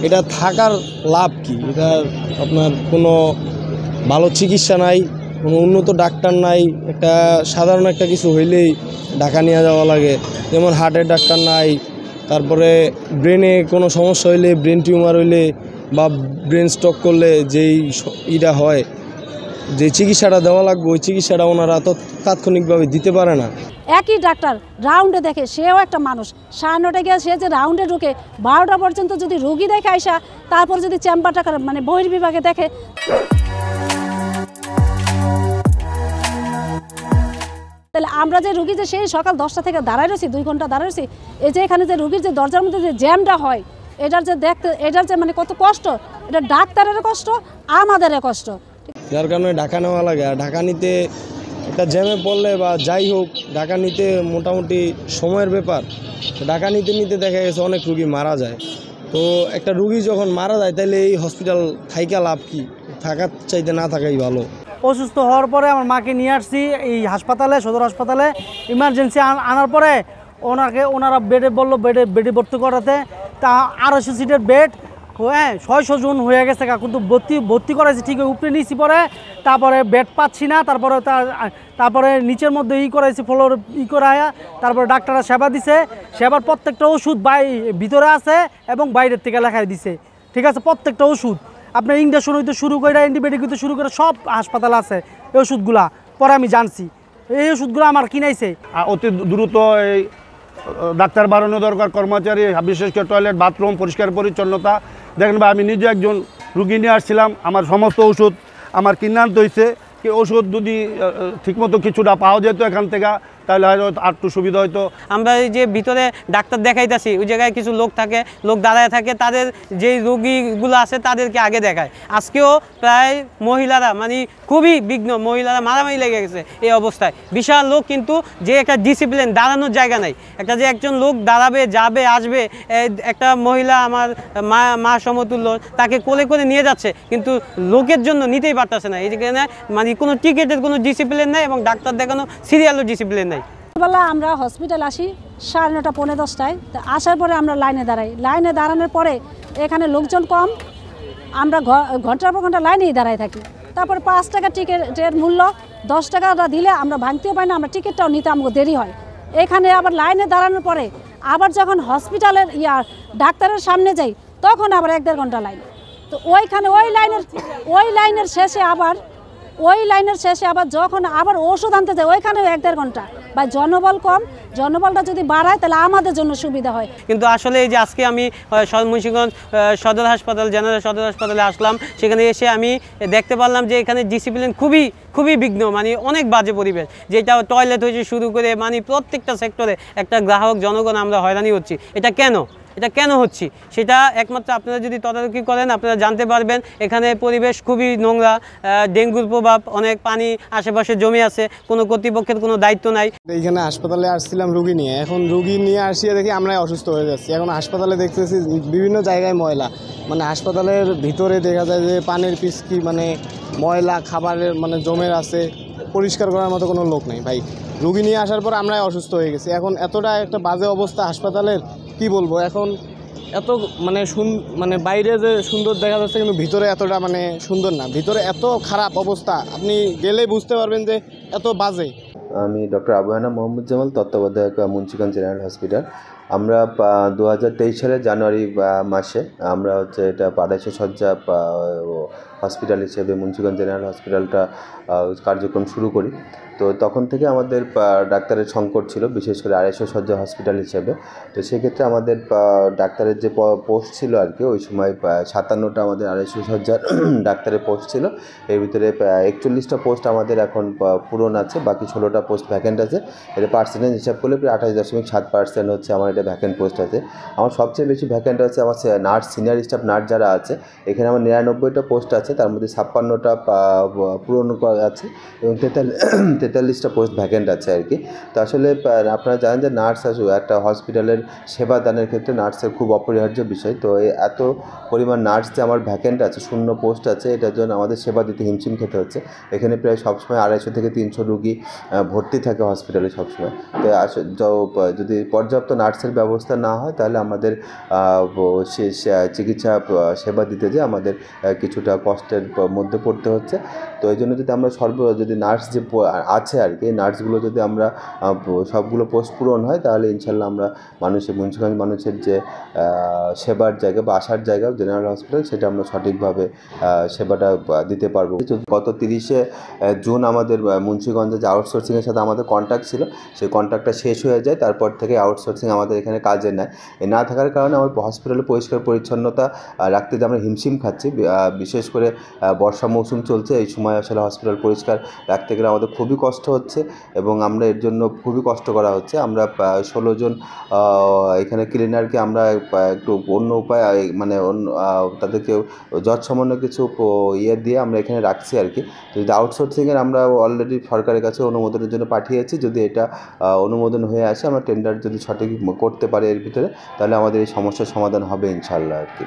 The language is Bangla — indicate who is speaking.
Speaker 1: এটা থাকার লাভ কি? এটা আপনার কোনো ভালো চিকিৎসা নাই, কোনো উন্নত ডাক্তার নাই। একটা সাধারণ একটা কিছু হইলেই ঢাকা নিয়ে যাওয়া লাগে, যেমন হার্টের ডাক্তার নাই, তারপরে ব্রেনে কোনো সমস্যা হইলে, ব্রেন টিউমার হইলে বা ব্রেন স্ট্রোক করলে যেই ইটা হয়, যে চিকিৎসাটা দেওয়া লাগবে ওই চিকিৎসাটা ওনারা তো তাৎক্ষণিকভাবে দিতে পারে না।
Speaker 2: একই ডাক্তার রাউন্ডে দেখে, সেও একটা মানুষ। 9:30 গিয়ে সে যে রাউন্ডে ঢুকে 12টা পর্যন্ত যদি রুগী দেখে আইসা, তারপর যদি চেম্বারটা মানে বহির্বিভাগে দেখে, তাহলে আমরা যে রুগী যে সেই সকাল 10টা থেকে দাঁড়ায় রয়েছি, 2 ঘন্টা দাঁড়ায় রয়েছি, এই যে এখানে যে রুগীর যে দরজার মধ্যে যে জ্যামটা হয়, এটার যে দেখতে, এটার যে মানে কত কষ্ট, এটা ডাক্তারেরও কষ্ট, আমাদেরও কষ্ট।
Speaker 1: যার কারণে ঢাকা নেওয়া লাগে। আর ঢাকা নিতে একটা জ্যামে পড়লে বা যাই হোক, ঢাকা নিতে মোটামুটি সময়ের ব্যাপার। ঢাকা নিতে নিতে দেখা গেছে অনেক রুগী মারা যায়। তো একটা রুগী যখন মারা যায়, তাহলে এই হসপিটাল থাইকা লাভ কি? থাকার চাইতে না থাকাই ভালো।
Speaker 3: অসুস্থ হওয়ার পরে আমার মাকে নিয়ে আসছি এই হাসপাতালে, সদর হাসপাতালে ইমার্জেন্সি আনার পরে ওনারা বললো বেডে ভর্তি করাতে। তা 250 সিটের বেড, হ্যাঁ 600 জন হয়ে গেছে, কিন্তু ভর্তি করাইছি ঠিক উপরে নিয়েছি পরে, তারপরে বেড পাচ্ছি না, তারপরে নিচের মধ্যে করাইছি ফ্লোর করায়া, তারপরে ডাক্তাররা সেবা দিছে। সেবার প্রত্যেকটা ওষুধ ভিতরে আছে এবং বাইরের থেকে লেখাই দিছে, ঠিক আছে। প্রত্যেকটা ওষুধ আপনার ইঞ্জেকশন হইতে শুরু করে, অ্যান্টিবায়োটিক হইতে শুরু করে সব হাসপাতাল আছে এই ওষুধগুলা। পরে আমি জানছি এই ওষুধগুলো আমার কিনাইছে।
Speaker 4: অতি দ্রুত এই ডাক্তার বাড়ানো দরকার, কর্মচারী, বিশেষ করে টয়লেট, বাথরুম, পরিষ্কার পরিচ্ছন্নতা। দেখেন ভাই, আমি নিজে একজন রুগী নিয়ে আসছিলাম, আমার সমস্ত ওষুধ আমার কিনে আনতে হয়েছে। কি ওষুধ যদি ঠিকমতো কিছুটা পাওয়া যেত এখান থেকে, তাহলে হয়তো আর একটু সুবিধা হতো।
Speaker 5: আমরা যে ভিতরে ডাক্তার দেখাইতেছি, ওই জায়গায় কিছু লোক থাকে, লোক দাঁড়ায় থাকে, তাদের যেই রোগীগুলো আছে তাদেরকে আগে দেখায়। আজকেও প্রায় মহিলারা মানে খুবই বিঘ্ন, মহিলারা মারামারি লেগে গেছে এই অবস্থায়। বিশাল লোক, কিন্তু যে একটা ডিসিপ্লিন, দাঁড়ানোর জায়গা নাই। একটা যে একজন লোক দাঁড়াবে, যাবে, আসবে, একটা মহিলা আমার মা সমতুল্য, তাকে কোলে করে নিয়ে যাচ্ছে, কিন্তু লোকের জন্য নিতেই পারতেছে না। এই যেখানে মানে কোনো টিকিটের কোনো ডিসিপ্লিন নেই এবং ডাক্তার দেখানো সিরিয়ালও ডিসিপ্লিন নেই।
Speaker 2: বেলা আমরা হসপিটাল আসি 9:30 পৌনে 10টায়। তো আসার পরে আমরা লাইনে দাঁড়াই। লাইনে দাঁড়ানোর পরে এখানে লোকজন কম, আমরা ঘন্টার পর ঘন্টা লাইনেই দাঁড়ায় থাকি। তারপর 5 টাকা টিকিটের মূল্য, 10 টাকাটা দিলে আমরা ভাঙতেও পাই না, আমরা টিকিটটাও নিতে আমাকে দেরি হয়। এখানে আবার লাইনে দাঁড়ানোর পরে আবার যখন হসপিটালের ডাক্তারের সামনে যাই, তখন আবার 1-1.5 ঘন্টা লাইন। তো ওইখানে ওই লাইনের শেষে আবার যখন আবার ওষুধ আনতে যায়, ওইখানেও 1-1.5 ঘন্টা। বা জনবল কম, জনবলটা যদি বাড়ায় তাহলে আমাদের জন্য সুবিধা হয়।
Speaker 5: কিন্তু আসলে এই যে আজকে আমি মুন্সিগঞ্জ সদর হাসপাতাল, জেনারেল সদর হাসপাতালে আসলাম, সেখানে এসে আমি দেখতে পারলাম যে এখানে ডিসিপ্লিন খুবই বিঘ্ন, মানে অনেক বাজে পরিবেশ। যেটা টয়লেট হয়েছে শুরু করে, মানে প্রত্যেকটা সেক্টরে একটা গ্রাহক জনগণ আমরা হয়রানি হচ্ছি। এটা কেন হচ্ছে সেটা একমাত্র আপনারা যদি তদারকি করেন আপনারা জানতে পারবেন। এখানে পরিবেশ খুবই নোংরা, ডেঙ্গুর প্রভাব, অনেক পানি আশেপাশে জমে আছে, কোনো কর্তৃপক্ষের কোনো দায়িত্ব নাই।
Speaker 1: এইখানে হাসপাতালে আসছিলাম রুগী নিয়ে, এখন রুগী নিয়ে আসিয়ে দেখি আমরাই অসুস্থ হয়ে যাচ্ছি। এখন হাসপাতালে দেখতেছি বিভিন্ন জায়গায় ময়লা, মানে হাসপাতালের ভিতরে দেখা যায় যে পানির পিচকি, মানে ময়লা খাবারের মানে জমে আছে, পরিষ্কার করার মতো কোনো লোক নেই। ভাই রুগী নিয়ে আসার পর আমরাই অসুস্থ হয়ে গেছি। এখন এতটা একটা বাজে অবস্থা হাসপাতালের, কি বলবো। এখন এত মানে বাইরে যে সুন্দর দেখা যাচ্ছে, কিন্তু ভিতরে এতটা মানে সুন্দর না, ভিতরে এত খারাপ অবস্থা, আপনি গেলেই বুঝতে পারবেন যে এত বাজে।
Speaker 6: আমি ডক্টর আবু হানা মোহাম্মদ জামাল, তত্ত্বাবধায়ক মুন্সিগঞ্জ জেনারেল হসপিটাল। আমরা 2023 সালের জানুয়ারি মাসে আমরা এটা 250 শয্যা হসপিটাল হিসেবে মুন্সিগঞ্জ জেনারেল হসপিটালটা কার্যক্রম শুরু করি। তো তখন থেকে আমাদের ডাক্তারের সংকট ছিল, বিশেষ করে 250 শয্যা হসপিটাল হিসেবে। তো সেক্ষেত্রে আমাদের ডাক্তারের যে পোস্ট ছিল আর কি, ওই সময় 57টা আমাদের 250 শয্যার ডাক্তারের পোস্ট ছিল। এর ভিতরে 41টা পোস্ট আমাদের এখন পূরণ আছে, বাকি 16টা পোস্ট ভ্যাকেন্ট আছে। এর পার্সেন্টেজ হিসাব করলে প্রায় 28.7% হচ্ছে আমার এটা ভ্যাকেন্ট পোস্ট আছে। আমার সবচেয়ে বেশি ভ্যাকেন্ট আছে আমার নার্স, সিনিয়র স্টাফ নার্স যারা আছে, এখানে আমার 99টা পোস্ট আছে আছে, তার মধ্যে 56টা পূরণ করা আছে এবং 43টা পোস্ট ভ্যাকেন্ট আছে আর কি। তো আসলে আপনারা জানেন যে নার্স একটা হসপিটালের সেবা দানের ক্ষেত্রে নার্সের খুব অপরিহার্য বিষয়। তো এত পরিমাণ নার্স যে আমার ভ্যাকেন্ট আছে, শূন্য পোস্ট আছে, এটার জন্য আমাদের সেবা দিতে হিমশিম খেতে হচ্ছে। এখানে প্রায় সবসময় 250 থেকে 300 রুগী ভর্তি থাকে হসপিটালে সবসময়। তো যদি পর্যাপ্ত নার্সের ব্যবস্থা না হয় তাহলে আমাদের চিকিৎসা সেবা দিতে যে আমাদের কিছুটা কষ্টের মধ্যে পড়তে হচ্ছে। তো এই জন্য যদি আমরা যদি নার্স যে আছে আর কি, নার্সগুলো যদি আমরা সবগুলো পোস্ট পূরণ হয় তাহলে ইনশাল্লাহ আমরা মুন্সিগঞ্জ মানুষের যে সেবার জায়গা বা আসার জায়গা জেনারেল হসপিটাল, সেটা আমরা সঠিকভাবে সেবাটা দিতে পারবো। গত 30শে জুন আমাদের মুন্সিগঞ্জে যে আউটসোর্সিংয়ের সাথে আমাদের কন্ট্যাক্ট ছিল, সেই কন্ট্যাক্টটা শেষ হয়ে যায়। তারপর থেকে আউটসোর্সিং আমাদের এখানে কাজে নেয়। না থাকার কারণে আমার হসপিটালে পরিষ্কার পরিচ্ছন্নতা রাখতে যে আমরা হিমশিম খাচ্ছি, বিশেষ করে বর্ষা মৌসুম চলছে, এই সময় আসলে হসপিটাল পরিষ্কার রাখতে গেলে আমাদের খুবই কষ্ট হচ্ছে এবং আমরা এর জন্য খুবই কষ্ট করা হচ্ছে। আমরা 16 জন এখানে ক্লিনারকে আমরা একটু অন্য উপায় মানে তাদেরকে যৎসামান্য কিছু দিয়ে আমরা এখানে রাখছি আর কি। তো যদি আউটসোর্সিংয়ের আমরা অলরেডি সরকারের কাছে অনুমোদনের জন্য পাঠিয়েছি, যদি এটা অনুমোদন হয়ে আসে, আমরা টেন্ডার যদি সঠিক করতে পারি এর ভিতরে, তাহলে আমাদের এই সমস্যার সমাধান হবে ইনশাল্লাহ আর কি।